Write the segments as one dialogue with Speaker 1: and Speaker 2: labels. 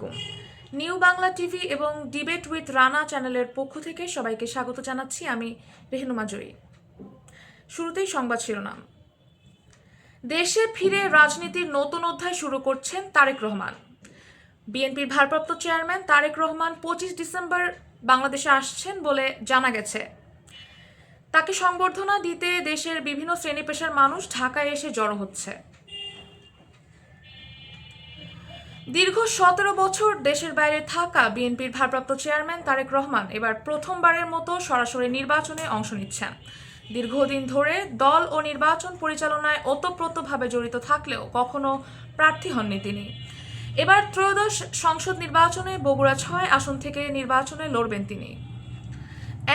Speaker 1: আলাইকুম। New Bangla TV এবং debate with Rana চ্যানেলের পক্ষ থেকে সবাইকে স্বাগত জানাচ্ছি। আমি রেহনুমা জয়ী। শুরুতেই সংবাদ শিরোনাম। দেশে ফিরে রাজনীতির নতুন অধ্যায় শুরু করছেন তারেক রহমান। বিএনপির ভারপ্রাপ্ত চেয়ারম্যান তারেক রহমান 25 ডিসেম্বর বাংলাদেশে আসছেন বলে জানা গেছে। তাকে সংবর্ধনা দিতে দেশের বিভিন্ন শ্রেণী পেশার মানুষ ঢাকায় এসে জড়ো হচ্ছে। দীর্ঘ 17 বছর দেশের বাইরে থাকা বিএনপির ভারপ্রাপ্ত চেয়ারম্যান তারেক রহমান এবার প্রথমবারের মতো সরাসরি নির্বাচনে অংশ নিচ্ছেন। দীর্ঘদিন ধরে দল ও নির্বাচন পরিচালনায় ওতপ্রোতভাবে জড়িত থাকলেও কখনো প্রার্থী হননি তিনি। এবার ত্রয়োদশ সংসদ নির্বাচনে বগুড়া 6 আসন থেকে নির্বাচনে লড়বেন তিনি।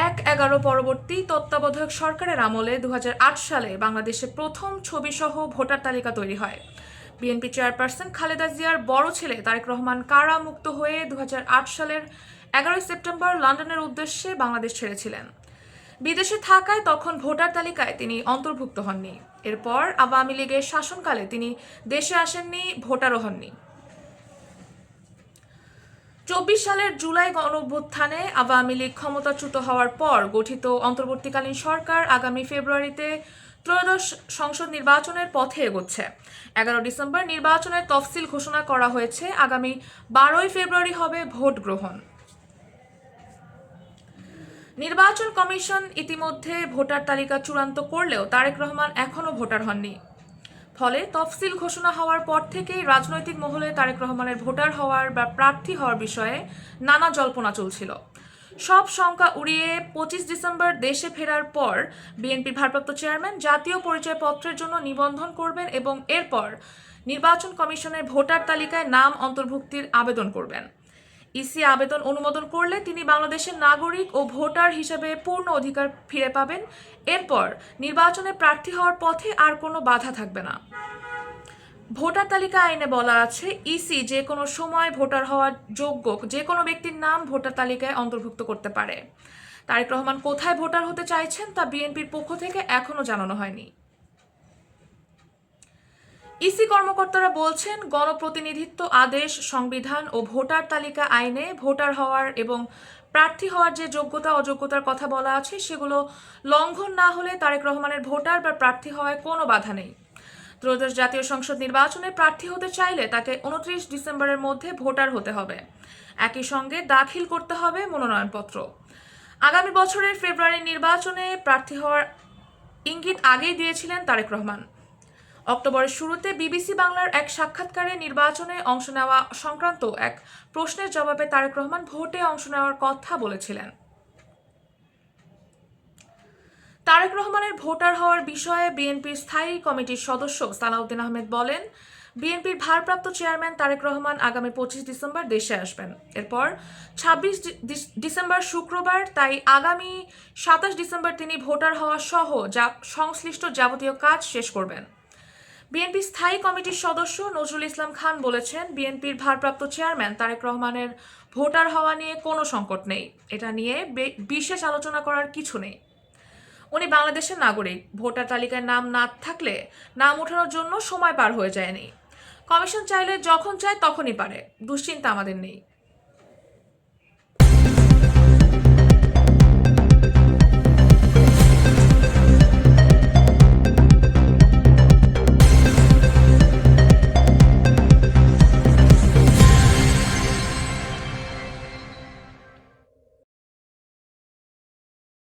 Speaker 1: 1-11 পরবর্তী তত্ত্বাবধায়ক সরকারের আমলে 2008 সালে বাংলাদেশে প্রথম ছবিসহ ভোটার তালিকা তৈরি হয়। বিএনপি চেয়ারপারসন খালেদা জিয়ার বড় ছেলে তারেক রহমান কারামুক্ত হয়ে 2008 সালের 11 সেপ্টেম্বর লন্ডনের উদ্দেশ্যে বাংলাদেশ ছেড়েছিলেন। বিদেশে থাকায় তখন ভোটার তালিকায় তিনি অন্তর্ভুক্ত হননি। এরপর আওয়ামী লীগের শাসনকালে তিনি দেশে আসেননি, ভোটারও হননি। 24 সালের জুলাই গণঅভ্যুত্থানে আওয়ামী লীগ ক্ষমতাচ্যুত হওয়ার পর গঠিত অন্তর্বর্তীকালীন সরকার আগামী ফেব্রুয়ারিতে ত্রয়োদশ সংসদ নির্বাচনের পথে এগোচ্ছে। 11 ডিসেম্বর নির্বাচনের তফসিল ঘোষণা করা হয়েছে। আগামী 12 ফেব্রুয়ারি হবে ভোট গ্রহণ। নির্বাচন কমিশন ইতিমধ্যে ভোটার তালিকা চূড়ান্ত করলেও তারেক রহমান এখনও ভোটার হননি। ফলে তফসিল ঘোষণা হওয়ার পর থেকেই রাজনৈতিক মহলে তারেক রহমানের ভোটার হওয়ার বা প্রার্থী হওয়ার বিষয়ে নানা জল্পনা চলছিল। সব শঙ্কা উড়িয়ে 25 ডিসেম্বর দেশে ফেরার পর বিএনপির ভারপ্রাপ্ত চেয়ারম্যান জাতীয় পরিচয়পত্রের জন্য নিবন্ধন করবেন এবং এরপর নির্বাচন কমিশনের ভোটার তালিকায় নাম অন্তর্ভুক্তির আবেদন করবেন। ইসি আবেদন অনুমোদন করলে তিনি বাংলাদেশের নাগরিক ও ভোটার হিসেবে পূর্ণ অধিকার ফিরে পাবেন। এরপর নির্বাচনে প্রার্থী হওয়ার পথে আর কোনো বাধা থাকবে না। ভোটার তালিকা আইনে বলা আছে, ইসি যে কোনো সময় ভোটার হওয়ার যোগ্য যে কোনো ব্যক্তির নাম ভোটার তালিকায় অন্তর্ভুক্ত করতে পারে। তারেক রহমান কোথায় ভোটার হতে চাইছেন তা বিএনপির পক্ষ থেকে এখনও জানানো হয়নি। ইসি কর্মকর্তারা বলছেন, গণপ্রতিনিধিত্ব আদেশ, সংবিধান ও ভোটার তালিকা আইনে ভোটার হওয়ার এবং প্রার্থী হওয়ার যে যোগ্যতা অযোগ্যতার কথা বলা আছে সেগুলো লঙ্ঘন না হলে তারেক রহমানের ভোটার বা প্রার্থী হওয়ায় কোনো বাধা নেই। ত্রয়োদশ জাতীয় সংসদ নির্বাচনে প্রার্থী হতে চাইলে তাকে 29 ডিসেম্বরের মধ্যে ভোটার হতে হবে। একই সঙ্গে দাখিল করতে হবে মনোনয়নপত্র। আগামী বছরের ফেব্রুয়ারি নির্বাচনে প্রার্থী হওয়ার ইঙ্গিত আগেই দিয়েছিলেন তারেক রহমান। অক্টোবরের শুরুতে বিবিসি বাংলার এক সাক্ষাৎকারে নির্বাচনে অংশ নেওয়া সংক্রান্ত এক প্রশ্নের জবাবে তারেক রহমান ভোটে অংশ নেওয়ার কথা বলেছিলেন। তারেক রহমানের ভোটার হওয়ার বিষয়ে বিএনপির স্থায়ী কমিটির সদস্য সালাউদ্দিন আহমেদ বলেন, বিএনপির ভারপ্রাপ্ত চেয়ারম্যান তারেক রহমান আগামী 25 ডিসেম্বর দেশে আসবেন। এরপর 26 ডিসেম্বর শুক্রবার, তাই আগামী 27 ডিসেম্বর তিনি ভোটার হওয়া সহ সংশ্লিষ্ট যাবতীয় কাজ শেষ করবেন। বিএনপি স্থায়ী কমিটির সদস্য নজরুল ইসলাম খান বলেছেন, বিএনপির ভারপ্রাপ্ত চেয়ারম্যান তারেক রহমানের ভোটার হওয়া নিয়ে কোনো সংকট নেই। এটা নিয়ে বিশেষ আলোচনা করার কিছু নেই। উনি বাংলাদেশের নাগরিক। ভোটার তালিকায় নাম না থাকলে নাম ওঠানোর জন্য সময় পার হয়ে যায়নি। কমিশন চাইলে যখন চায় তখনই পারে। দুশ্চিন্তা আমাদের নেই।